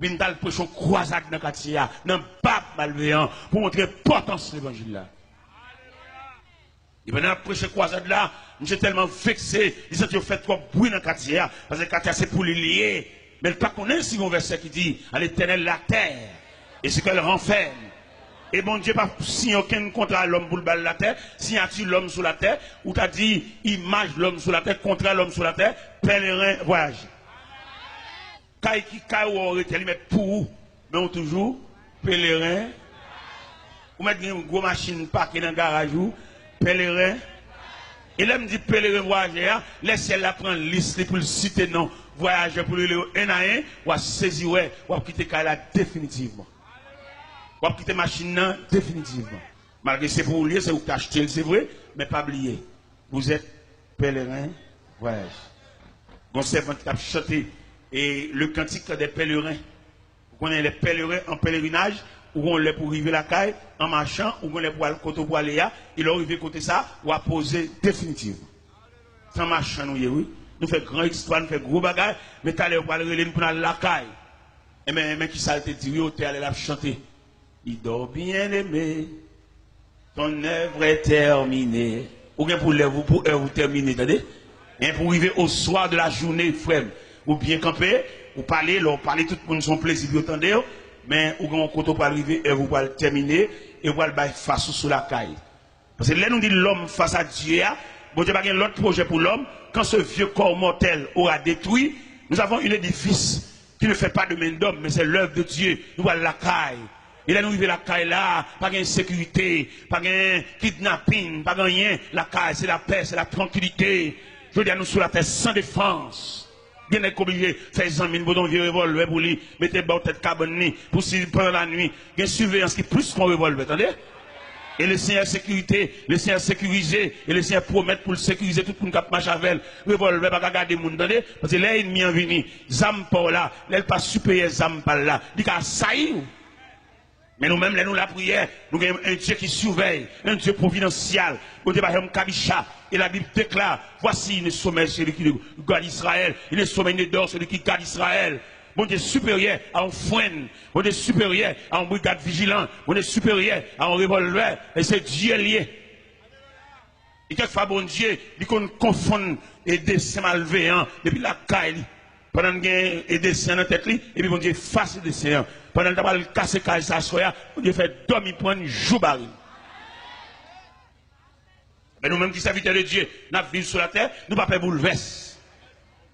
puis nous allons prêcher croisade dans le quartier, dans le pape malveillant, pour montrer l'importance de l'évangile là. Et pendant prêcher croisade là, je suis tellement vexé, ils ont fait trop bruit dans le quartier, parce que le quartier c'est pour les lier. Mais le pas connaît si un verset qui dit à l'éternel la terre, et ce qu'elle renferme. Et bon Dieu pas signé aucun contrat à l'homme pour le bal de la terre, signature l'homme sur la terre, ou t'as dit image l'homme sur la terre, contrat l'homme sur la terre, pèlerin voyage. Kaï qui kaï ou aurait été mettre pour mais on toujours pèlerin. Ou mettre une grosse machine parquée dans le garage ou pèlerin. Et là me dit pèlerin voyageur, laissez la prendre liste pour le citer non voyageur pour le un à un, ou à saisir ou à quitter kaï là définitivement. Ou à quitter machine là définitivement. Malgré c'est pour lier, c'est vous qui achetez, c'est vrai, mais pas oublier. Vous êtes pèlerin voyage. Bon servant qui a chanté et le cantique des pèlerins. Vous connaissez les pèlerins en pèlerinage, où on les pour arriver la caille, en marchant, où on les pour aller côté pour aller là, il a arrivé côté ça, ou à poser définitivement. Sans marchant, nous, oui. Nous faisons grande histoire, nous faisons gros bagages, mais t'as l'air pour aller pour aller la caille. Et mais qui ça te dit, oui, t'es allé la chanter. Il dort bien aimé, ton œuvre est terminée. Ou bien pour vous terminer, attendez? Et pour arriver au soir de la journée, frère, ou bien camper, ou parler, tout le monde son plaisir, vous entendez, mais ou quand on peut arriver et vous pouvez terminer, et vous pouvez face sur la caille. Parce que là, nous dit l'homme face à Dieu, bon Dieu, pas l'autre projet pour l'homme, quand ce vieux corps mortel aura détruit, nous avons un édifice qui ne fait pas de main d'homme, mais c'est l'œuvre de Dieu. Nous voyons la caille. Et là, nous vivons la caille là, pas de sécurité, pas de kidnapping, pas de rien. La caille, c'est la paix, c'est la tranquillité. Je veux dire, nous sur la terre sans défense. Bien être obligé de faire des amis, pour vieux revolver pour lui, mettre bas tête cabane, pour si pendant la nuit, il y a une surveillance qui est plus qu'un revolver, attendez? Et le Seigneur sécurité, le Seigneur sécurisé, et le Seigneur promet pour le sécuriser tout le monde qui marche avec elle, revolver, pas garder le monde, attendez? Parce que là, il m'y en venu, zam par là, là, pas supérieur zam par là, il a sailli. Mais nous-mêmes, nous la prière, nous avons un Dieu qui surveille, un Dieu providentiel. Au débat, Kabisha, et la Bible déclare, voici le sommet celui qui garde Israël, il est sommet d'or celui qui garde Israël. Bon Dieu supérieur à un foin, bon Dieu supérieur à un brigade vigilant, bon Dieu supérieur à un revolver, et c'est Dieu lié. Et quelquefois, bon Dieu, il confond et dessin malveillant depuis la caille. Pendant qu'il y a des séants dans la tête, et puis bon Dieu face des séants. Pendant qu'il y a cassé caille sa soya, bon Dieu fait dormir pour un jour baril. Mais nous-mêmes qui serviteurs de Dieu, nous vivons sur la terre, nous ne pouvons pas bouleverser.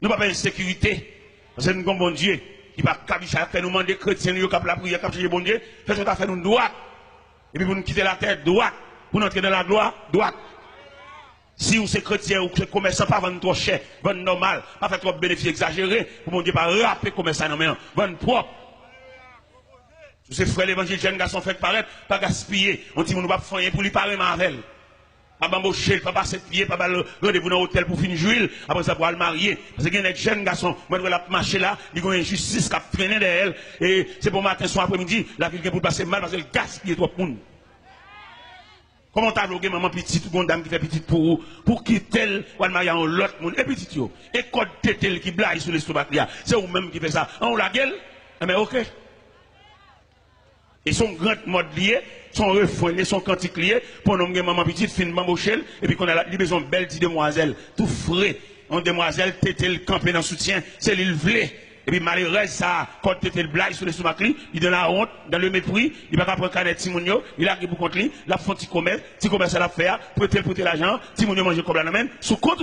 Nous ne pouvons pas insécurité. Parce que nous avons bon Dieu qui va faire nous demander chrétiens, nous avons la prière, nous avons bon Dieu, fait ce qu'on a fait nous droite. Et puis pour nous quitter la terre droite, pour nous entrer dans la gloire droite. Si vous êtes chrétien ou que commerçant pas vendre trop cher, vendre normal, pas faire trop de bénéfices exagérés, pour mon Dieu pas rappeler commerçant non mais vendre propre. Tous ces frères l'évangile jeunes garçons fait paraître, pas gaspiller. On dit nous pas faire rien pour lui parler mavel. Pas bamboucher, pas passer de pied, pas rendez-vous dans l'hôtel pour finir jouer, après ça pour le marier. Parce qu'il y a des jeunes garçons, moi je la marcher là, ils ont une injustice qui a traîné derrière elle, et c'est pour matin, soir, après-midi, la ville pour passer mal parce qu'elle gaspille trop de monde. Comment t'as bloqué maman petite ou une dame qui fait petite pour quitter ou marier en l'autre monde et petite yo et code tétel qui blague sur l'estomac là c'est vous même qui fait ça on la gueule mais OK et son grand mode lié son refrain son cantique lié pour nous maman petite fin bambochel et puis qu'on a la besoin belle petite demoiselle tout frais en demoiselle tétel camper dans soutien c'est l'île vlé. Et puis malheureusement, ça, quand tu étais le blague sur le stomac, il donne la honte, dans le mépris, il va pas prendre canet Timonio, il a qui pour contre lui, la font petit commerce à la faire, prêter l'argent, Timonio mange comme la même, sous compte.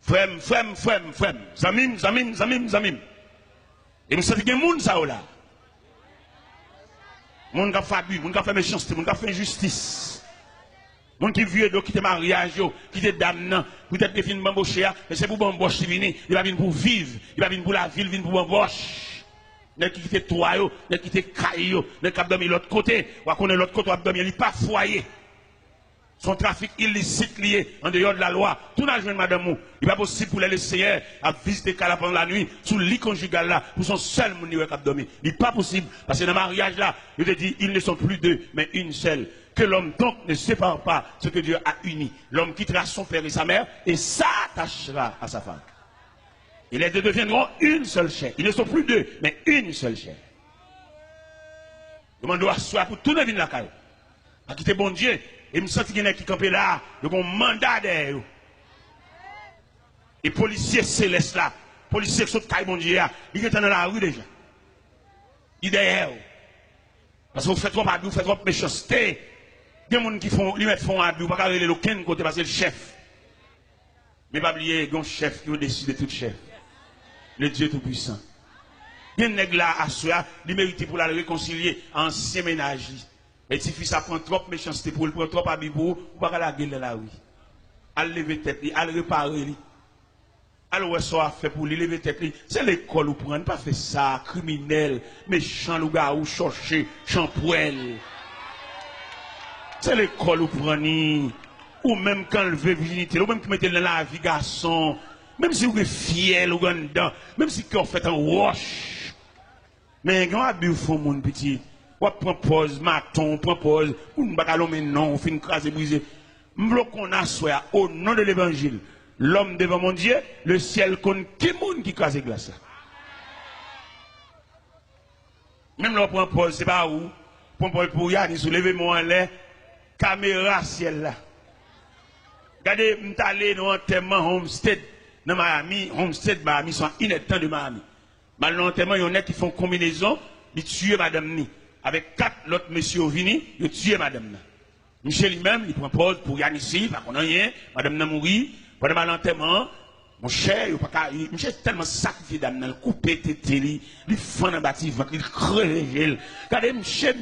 Frem. Zamim. Et nous savons qu'il y a des gens ça là. Moun qui a fait moun qui a fait méchanceté, moun qui a fait injustice. Moun qui vieux qui te mariage, qui te dame, peut-être que fin bambocher, mais c'est pour bamboche qui vient, il va venir pour vivre, il va venir pour la ville, il vient pour bamboche. N'est qui te toi, n'est qui te caille, n'est qui dormir l'autre côté, ou à connaître l'autre côté, ou à dormir, il pas foyer. Son trafic illicite lié en dehors de la loi. Tout n'a jamais madame il n'est pas possible pour les laisser à visiter Kala pendant la nuit, sous le lit conjugal là, pour son seul monde qui a dormi. Il n'est pas possible, parce que dans le mariage là, il te dit, ils ne sont plus deux, mais une seule. Que l'homme donc ne sépare pas ce que Dieu a uni. L'homme quittera son père et sa mère et s'attachera à sa femme. Et les deux deviendront une seule chair. Ils ne sont plus deux, mais une seule chair. Je m'en dois asseoir pour tout le monde la caille. Pas quitter bon Dieu. Et me sens qu'il y en a qui campent là, ils ont un mandat derrière. Et policiers célestes là, policiers qui sont caille bon Dieu, ils sont dans la rue déjà. Ils sont derrière. Parce que vous faites trop abus, vous faites trop méchanceté. Il y a des gens qui font, ils mettent font abus, pas aller aucun côté parce que le chef. Mais pas oublier, il y a un chef qui veut décider de tout chef. Le Dieu Tout-Puissant. Il y a un nègre là à soi, il mérite pour la réconcilier, ancien ménage. Et si ça prend trop de méchanceté pour le prendre trop abus pour vous, pas la gueule de la rue. À lever tête, à le réparer. Alors, ouais, ça a fait pour lui lever tête. C'est l'école où prendre, pas fait ça, criminel, méchant, le gars, ou chercher, champoil. C'est l'école où prendre, ou même quand le veut virginité, ou même qui mettez dans la vie garçon, même si vous êtes fier, ou dedans, même si vous faites un wash. Mais quand vous faites mon petit, vous prenez pause, maton, prenez pause, ou ne pas mais non, vous finissez craser, briser. M'vlo qu'on a soit au nom de l'évangile. L'homme devant mon Dieu, le ciel compte qui monde qui crase glace. Même là, pour Paul, c'est pas où. Pour Paul, pour Yannis, soulevez-moi en l'air, caméra ciel là. Regardez, je suis allé dans l'enterrement Homestead, dans Miami, Homestead, Miami, sont inactants de Miami. Dans l'enterrement, il y en a qui font combinaison, ils tuent madame Ni. Avec 4 autres messieurs venus, ils tuent madame Ni. Michel lui-même, il prend pause pour Yannis, pas qu'on a rien, madame Ni mourit. Pendant l'enterrement, mon cher, Michel est tellement sacrifié d'âme, il coupe tété, il fend dans le bâtiment, il crève. Regardez, Michel.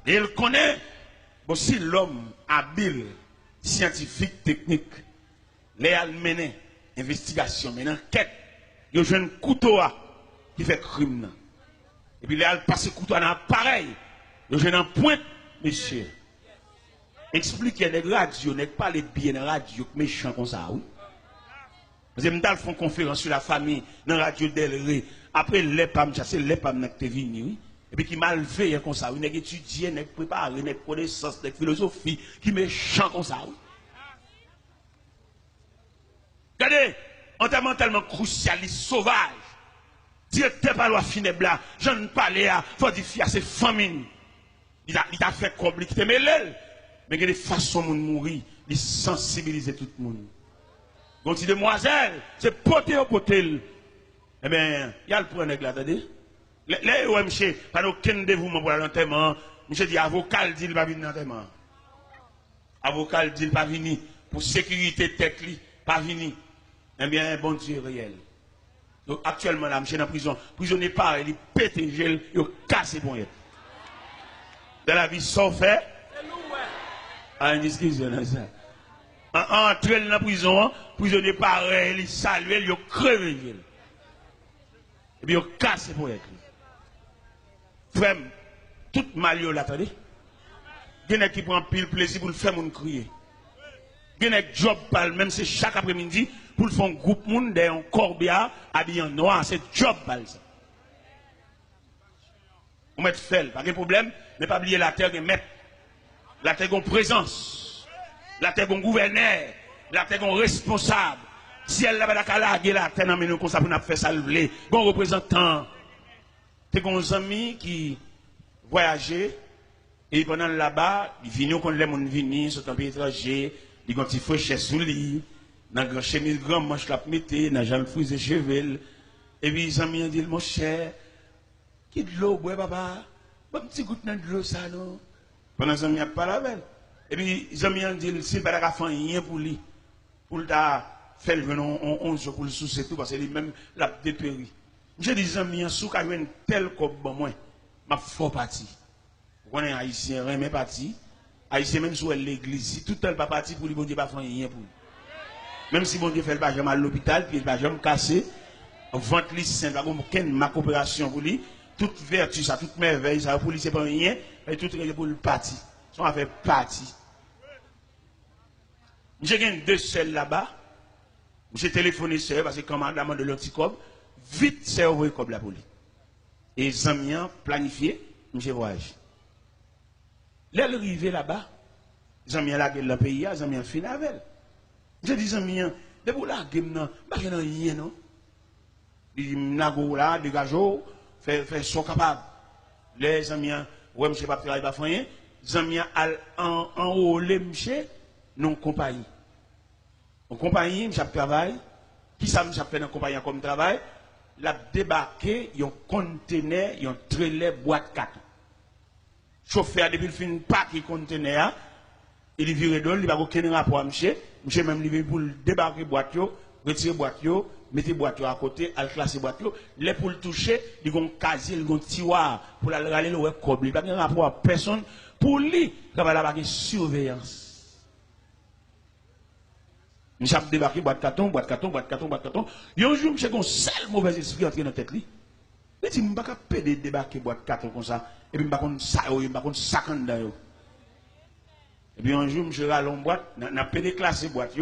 Et il connaît aussi l'homme habile, scientifique, technique. Les mené investigation, mené enquête. Il y a un couteau qui fait crime. Et puis il a passé couteau dans l'appareil. Il y a un point, monsieur. Expliquez les radios, n'est pas les bien de radio méchants comme ça, oui. Parce que nous font conférence sur la famille dans la radio d'Elré. Après, les pam, c'est les pam qui sont venus, oui. Et puis qui mal fait comme ça, oui. N'est étudié, n'est préparé, n'est connaissance, n'est philosophie, qui méchant comme ça, oui. Regardez, enterrement tellement crucialiste, sauvage. Directeur par loi funèbre là, j'en ne parlais à, faut dire à ses familles. Il a fait compliquer, mais l'aile. Mais il y a des façons de mourir, de sensibiliser tout le monde. Donc, si demoiselle, c'est poté au potel. Eh bien, il y a le point de là, attendez. Là, où monsieur, pas aucun dévouement pour l'enterrement, monsieur dit, avocat dit, il va venir l'enterrement. Avocat dit, il va venir. Pour sécurité tête, pas venir. Eh bien, bon Dieu réel. Donc, actuellement, là, monsieur dans la prison, prisonnier pas, il pète le gel, il casse bon. Dans la vie, sans fait. Ah, une discussion, ça. Entrer dans la prison, prisonnier pareil, il salue, il crève. Et puis il casse pour être. Frère, tout mal, là, attendez. Il y en a qui prend pile plaisir pour le faire mon crier. Il y en a qui job pal, même c'est chaque après-midi, pour le faire un groupe monde en corbia, habillé en noir, c'est job pal ça. On met fait, pas de problème, mais pas oublier la terre de maître. La terre en présence, la terre en gouverneur, la terre en responsable. Si elle n'a pas la terre, nous comme ça pour nous faire ça le bon représentant. T'es un ami qui voyageait et pendant là-bas, il vient quand les gens viennent, sont un pays étranger, ils ont un petit fouet sous lui, dans une chemise grand manche la mettre, dans jambe frisé cheveux. Et puis les amis ont dit mon cher, qui de l'eau, bois papa, un petit goutte de l'eau ça non. Pendant que les amis pas la belle. Et puis les amis ont dit s'il n'a pas fait rien pour lui, pour le faire le 11 jours pour le sous tout parce que lui-même l'a dépéri. J'ai dit les amis, sous qu'il y a une telle comme moi, ma fort parti. On est haïtien, mais parti. Haïtien même sur l'église, si tout le pas parti pour lui, bon Dieu pas faire rien pour lui. Même si bon Dieu fait le pas jamais à l'hôpital, puis il va jamais casser, ventre lui saint, pas aucune ma coopération pour lui, toute vertu, ça, toute merveille, ça pour lui c'est pas rien, mais tout est pour le parti. Ça va faire partie. J'ai gagné 2 seuls là-bas. J'ai téléphoné seul parce que commandement de l'anticob, vite c'est envoyé comme la police. Et les amis planifié, j'ai voyagé. L'arrivée là-bas, les amis la gueule le pays, les amis fin avec. J'ai dit, amis, De pour la game, non, pas rien, non. Il n'a là, dégageau, fait son capable. Les amis, ouais, monsieur, pas travailler, pas rien. Les amis, en haut, les monsieur, non compagnie. En compagnie, monsieur travaille. Qui ça, monsieur fait dans compagnie comme travail? La débarqué, il y a un conteneur, il y a un trailer boîte 4. Chauffeur, depuis le fin, pas qui conteneur, il vire d'ol, il va aucun rapport à monsieur. Monsieur même livré pour débarquer boîte, retirer boîte, mettre boîte à côté, al classer boîte, les pour le toucher, il y a un casier, il y a un tiroir pour la regarder le cob, il n'y a pas de rapport à personne. Pour lui, il va avoir une surveillance. Nous avons débarqué boîte carton, boîte carton, boîte carton, boîte carton. Il y a un jour, monsieur, un seul mauvais esprit entré dans la tête. Il dit, je ne peux pas débarquer boîte carton comme ça, et puis je ne peux pas sac en dedans. Et puis un jour, je suis allé en boîte, je suis déclassé boîte,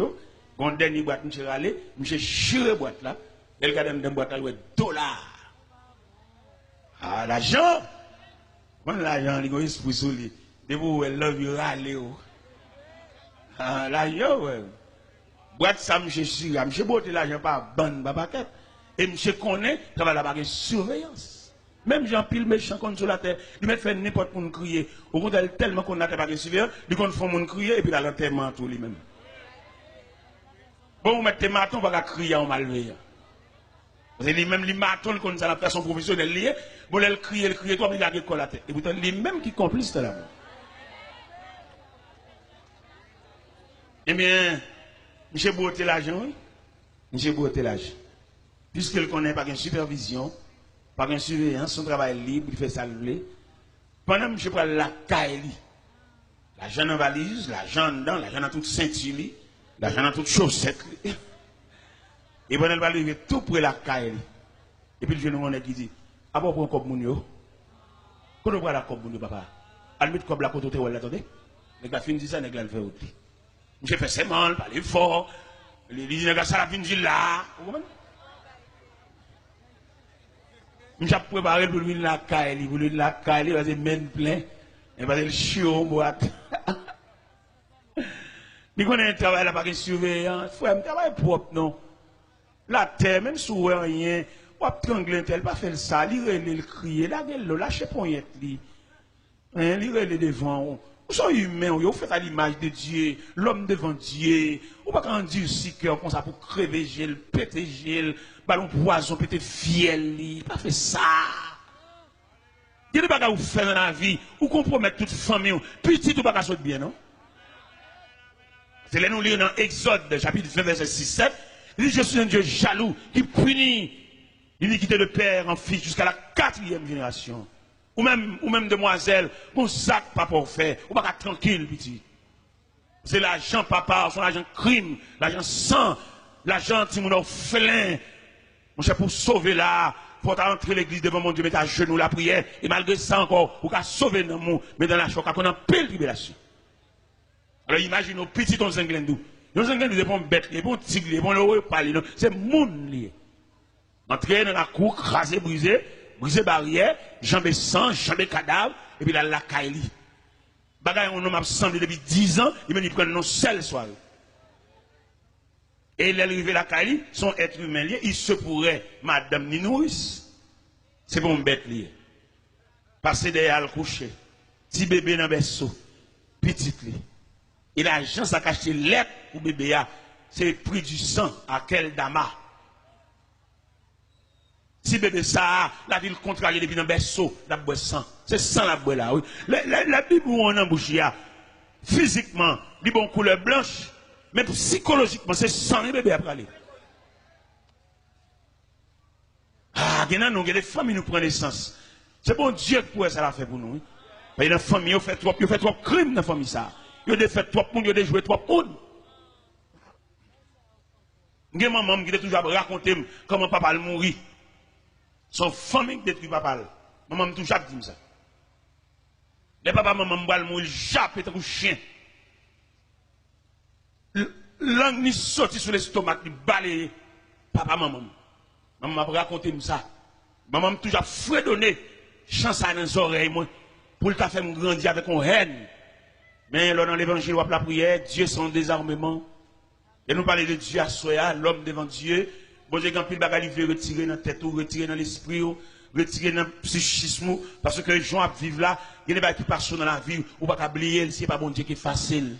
quand dernier boîte, je suis allé, je suis chiré boîte là, et le gars dans la boîte là, il y a $. Ah, l'argent, quand l'argent, il y a un esprit sur lui, de vous, elle love you, râler. Ah, l'argent, ouais. Boîte ça, je suis chiré, je suis boté l'argent par bande, par paquet, et je connais, ça va avoir une surveillance. Même Jean Pile méchant contre sur la terre, il met fait n'importe quoi crier. Au contraire, tellement qu'on n'a pas de surveillance, il compte faire mon crier et puis il a l'enterrement tout lui-même. Bon, vous mettez maton, on va crier en malveillant. Parce que lui-même, les matons, qu'on a fait son professionnel lié, bon, il crie, toi, il a des la tête. Et pourtant, lui-même qui complice de là. Eh bien, M. Beauté l'argent, oui. M. Beauté l'argent. Puisqu'il connaît pas une supervision, par une surveillance, son travail libre, il fait ça le pendant que je prends la caille, l'argent en valise, l'argent dedans, l'argent dans toute ceinture, l'argent dans toute chaussette. Et pendant qu'il va arriver tout près la caille. Et puis le jeune homme qui dit, ah bon, pour un cop mounio, quand on prend la cop mounio, papa, on met cop la côte où elle attendez. Les gars finissent ça, les gars le fait autre. Je fais ses mal, parler fort, les gars ça la finit là. Je vais préparer pour lui la caille, pour lui la caille, il va se mettre plein, il va se chiot en boîte. Il connaît un travail là, pas de surveillance, il faut un travail propre, non. La terre, même si vous rien, ou à trangler tel, pas faire ça, il crier, la gueule, lâchez poignette, il relève devant. Vous êtes humain, vous faites à l'image de Dieu, l'homme devant Dieu. Vous ne pouvez pas dire si cœur comme ça pour crever gel, péter gel, ballon poison, péter fiel, pas fait ça. Il y a des choses que vous faites dans la vie, vous compromettez toute famille, petit ou pas sauter bien, non? C'est là nous lisons dans Exode, chapitre 20, verset 6-7. Il dit, je suis un Dieu jaloux qui punit l'iniquité de père en fils jusqu'à la 4e génération. Ou même demoiselle, mon sac pas pour faire, ou pas tranquille, petit. C'est l'argent papa, son argent crime, l'argent sang, l'argent timon orphelin. Mon cher, pour sauver là, pour entrer l'église devant mon Dieu, mettre à genoux la prière, et malgré ça encore, pour qu'à sauver dans mon, mais dans la choc, qu'on a pile tribulation. Alors imaginez, petit on s'englendou. Nous s'englendou, c'est pas un bête, c'est pas un tigre, c'est pas un repas, c'est moun lié. Entrer dans la cour, craser, briser barrière, jambes sang, jambes cadavre, et puis là, la caille. Bagay, on m'a semblé depuis 10 ans, il me prend non seul soir. Et il est arrivé la caille, son être humain lié, il se pourrait, madame Ninouris, c'est pour un bête lié. Passer derrière le coucher, petit bébé dans le berceau, petit lié. Et l'argent, ça cache lettre pour bébé, c'est le prix du sang à quel dama. Si bébé ça, la ville contrariée depuis dans le berceau, la boue sang. C'est sang la boue là, oui. La Bible où on embouche, physiquement, il bon couleur blanche, mais psychologiquement, c'est sang les bébés après aller. Ah, il y a des familles qui nous prennent naissance. C'est bon Dieu qui ça l'a fait pour nous. Oui. Il y a des familles qui ont fait trop crimes dans la famille ça. Ils ont fait trop de monde, ils ont joué trop de monde. Il y a maman qui a toujours raconté comment papa a mouru. Son famille détruit papa. Maman m'a toujours dit ça. Les papa maman m'a mourir, jappe et un chien. Langue ni sorti sur l'estomac, ni balayé. Papa maman. Maman m'a raconté ça. Maman m'a toujours fredonné chance dans les oreilles pour le faire grandir avec une haine. Mais là dans l'évangile ou la prière, Dieu son désarmement. Et nous parlons de Dieu à soi, l'homme devant Dieu. Bon Dieu, quand il va retirer dans la tête, ou retirer dans l'esprit, ou retirer dans le psychisme, parce que les gens vivent là, il y a des gens qui passent dans la vie, ou pas oublier, c'est pas bon Dieu qui est facile.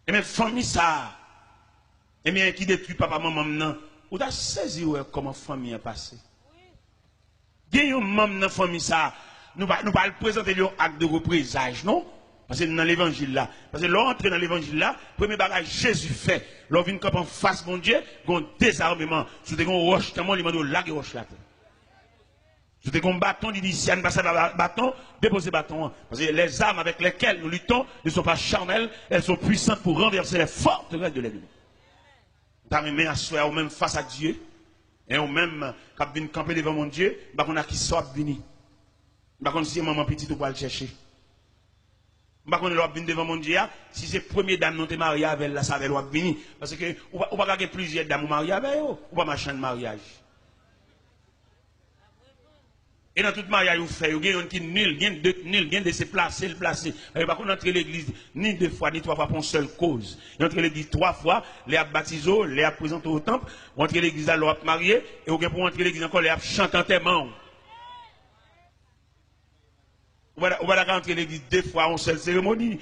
Et même famille ça, et bien qui détruit papa, maman, non, ou t'as saisi comment famille a passé. Il y a un membre dans la famille ça, nous ne pas présenter un acte de représage, non? Parce que dans l'évangile là, parce que l'entrée dans l'évangile là, premier bagage Jésus fait, l'on vient comme en face mon Dieu, un désarmement, sous des roches, tellement il m'a dit la roche là. Sous des bâtons, il dit si on passe à bâton, déposez bâton. Parce que les armes avec lesquelles nous luttons ne sont pas charnelles, elles sont puissantes pour renverser les forteresses de l'ennemi. T'as mis à soi, ou même face à Dieu, et ou même quand vient camper devant mon Dieu, bah on a qui sort venir. Bah on si maman petite ou pas le chercher. Bah on est venu devant mon Dieu, si c'est première dame non te mariée avec elle, là ça va venir parce que ou pas gagner plusieurs dames mariées avec eux, ou pas machin de mariage. Et dans tout mariage, vous faites, vous avez qui nul, il y a de se placer, le placer. Par contre, entrer l'église, ni 2 fois, ni 3 fois pour une seule cause. Il entre l'église 3 fois, les a baptisés, les a présentés au temple, entrer l'église à l'autre marié, et vous pour entrer l'église encore, les a chanté en témoin. Voilà, on va rentrer l'église 2 fois, une seule cérémonie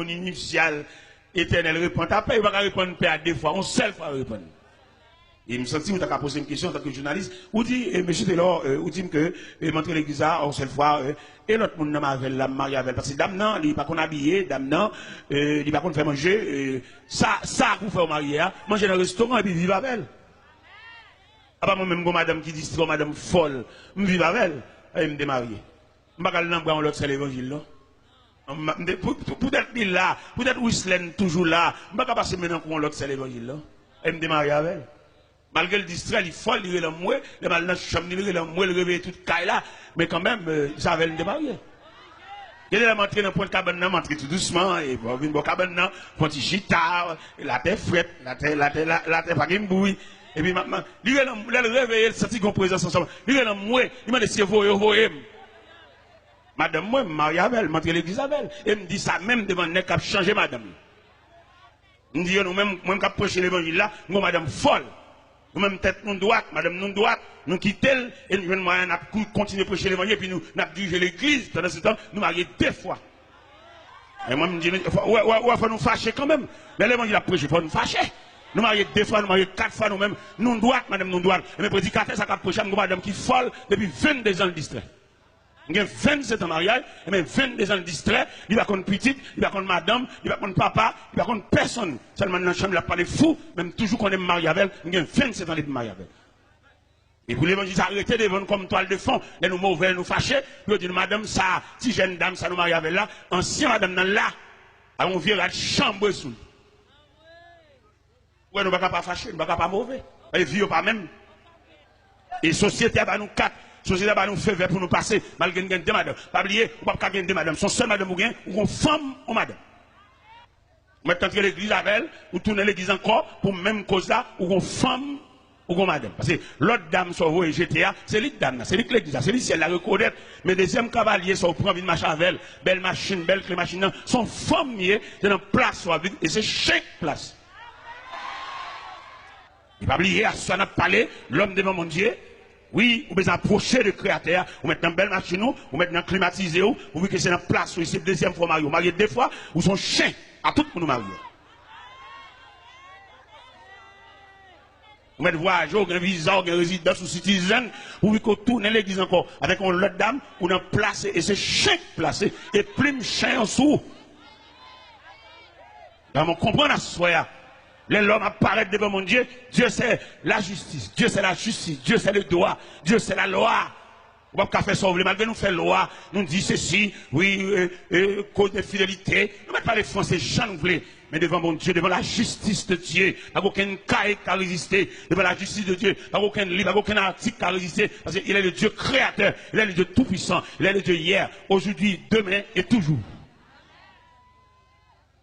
initiale, éternelle, répondre. Après, il va répondre à 2 fois, une seule fois répondre. Et je me sens que tu as posé une question en tant que journaliste. Ou dit, monsieur Taylor, ou dit que m'entrer l'église en seule fois, et l'autre monde n'a pas la mariée avec. Parce que dame non, il n'est pas qu'on habillé, dame non, il n'est pas qu'on fait manger. Ça, vous fait au marié, manger dans le restaurant et puis vivre avec elle. Ah bah moi-même, madame qui dit, c'est madame folle, je vis avec elle, et me démarier. Je ne vais pas aller dans l'autre, c'est l'évangile là. Peut-être là, peut-être Whistler toujours là, je ne vais pas passer maintenant pour l'autre, c'est l'évangile là, et me démarier avec elle. Malgré le distrait, il faut lire le mouet, le mal dans la chambre, il le mouet, le réveiller toute caille là, mais quand même, ça va le démarrer. Il est rentré dans le point de cabane, il rentré tout doucement, et pour venir dans le cabane, pour petit chita, la terre frette, la terre pas une bouille, et puis maintenant, il le réveiller, il sentit qu'on présence ensemble, il est dans le mouet, il m'a dit, si vous voyez, madame, moi, Marie Abel, m'entre l'église Abel, et me dit ça même devant le cap changer madame. Il me dit, nous-mêmes, moi, qui approche l'évangile là, nous, madame folle. Nous-mêmes, tête nous droite, madame nous droite, nous quittons, et nous venons continuer à prêcher l'évangile, puis nous dirigeons l'église. Pendant ce temps, nous marions 2 fois. Et moi, je me dis, il faut nous fâcher quand même. Mais l'évangile a prêché, il faut nous fâcher. Nous marions 2 fois, nous marions 4 fois nous-mêmes. Nous droite, madame nous droite. Et mes prédicateurs, ça a prêché à madame qui folle depuis 22 ans de distrait. Il y a 27 ans de mariage, et même 22 ans de distrait, il va contre petite, il va contre madame, il va contre papa, il va contre personne. Seulement dans la chambre, il n'a pas de fou, même toujours qu'on est marié avec elle, il y a 27 ans de mariage avec elle. Et pour l'évangile, arrêtez de vendre comme toile de fond, de nous mauvais, nous fâcher, puis on dit, madame, ça, si jeune dame, ça nous marie avec là, ancien madame, dans là, on vient à la chambre sous. Ouais, nous ne pouvons pas fâcher, nous ne pouvons pas mauvais. Et vieux pas même. Et société, bah, nous 4. Société va nous faire pour nous passer, malgré nous gagner 2 madames. Pas oublier, ou pas gagner 2 madames. Son seul madame ou bien, ou une femme ou madame. Maintenant, entrer l'église avec elle, ou tourner l'église encore, pour même cause là, ou une femme ou une madame. Parce que l'autre dame, sur vous et GTA, c'est l'autre dame, c'est l'autre l'église, c'est l'autre, elle la reconnaître. Mais deuxième cavalier, sur prend une machine avec elle, belle machine, belle clé machine, son femme, c'est dans place, et c'est chaque place. Il va oublier, à ce qu'on a parlé, l'homme devant mon Dieu. Oui, vous pouvez approcher le créateur, vous mettez dans une belle machine, vous mettez dans climatisé, vous voyez que c'est dans place, c'est la 2e fois marié. Vous mariez 2 fois, vous sont chiens à tout le monde marié. Vous mettez voyageur, un visa, un résidence ou citizen, vous voyez qu'on tourne l'église encore avec une autre dame, ou dans place, et c'est chien placé, et plein de chiens en dessous. On comprend à ce soir. L'homme apparaît devant mon Dieu. Dieu c'est la justice. Dieu c'est la justice. Dieu c'est le droit. Dieu c'est la loi. On va pas faire ça. Malgré nous faire loi, nous dit ceci, oui, cause de fidélité. Nous ne mettons pas les Français, j'en voulais. Mais devant mon Dieu, devant la justice de Dieu, pas aucun cas qui a résisté. Devant la justice de Dieu, pas aucun livre, pas aucun article qui a résisté. Parce qu'il est le Dieu créateur. Il est le Dieu tout-puissant. Il est le Dieu hier, aujourd'hui, demain et toujours.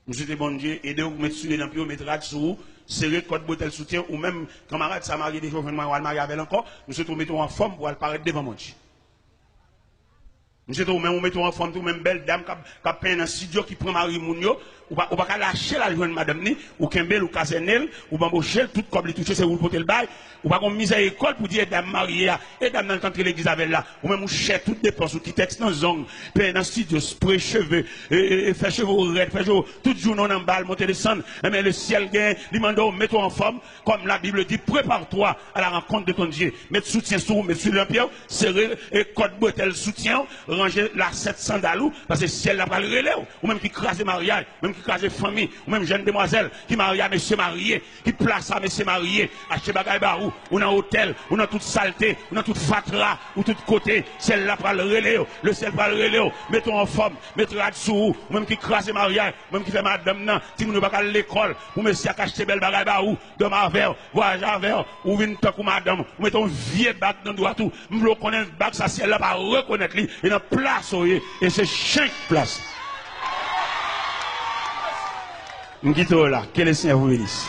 Monsieur de bon Dieu, aidez-vous à mettre sur les lampions, mettre sur vous, serrer code bouteille soutien, ou même camarade, ça marie des jours, je vais marier avec encore, nous sommes mettons en forme pour apparaître devant mon Dieu. Nous sommes même mettons en forme, tout même belle dame qui a peint dans studio qui prend Marie Mounio, ou pas lâcher la joindre madame ni, ou kembel ou casenel, ou bambochel, tout comme les toucher, c'est où le poter le bail, ou pas qu'on mise à l'école pour dire dame mariée, et dame dans le temps que l'église avait là, ou même ou cher toutes dépenses, ou qui texte dans zong, paye dans studio, spray cheveux, et faire cheveux raides, faire cheveux, tout jour non en balle, monter descendre, mais le ciel gagne, l'imando, mets-toi en forme, comme la Bible dit, prépare-toi à la rencontre de ton Dieu, mets soutien sur, mets sur l'empire, serrer, et code bretelle soutien, ranger la 700 dalou, parce que ciel n'a pas le relais, ou même qui crase mariage, même qui crase famille, ou même jeune demoiselle, qui marie à monsieur marié, qui place à monsieur marié, acheter bagaille barou, ou dans hôtel, ou dans toute saleté, ou dans toute fatra, ou tout côté, celle-là prend le relais, le ciel prend le relais, mettons en forme, mettons à dessous, ou même qui crase mariage, ou même qui fait madame nan, si nous ne pas à l'école, ou monsieur qui acheter belle bagaille barou, de ma verre, voyage à verre, ou vin tant ou madame, ou mettons vieux bac dans droit tout, m'lo connaît bac ça ciel là pas reconnaître lui, et dans place et c'est chaque place. M'quitte là, que le Seigneur vous bénisse.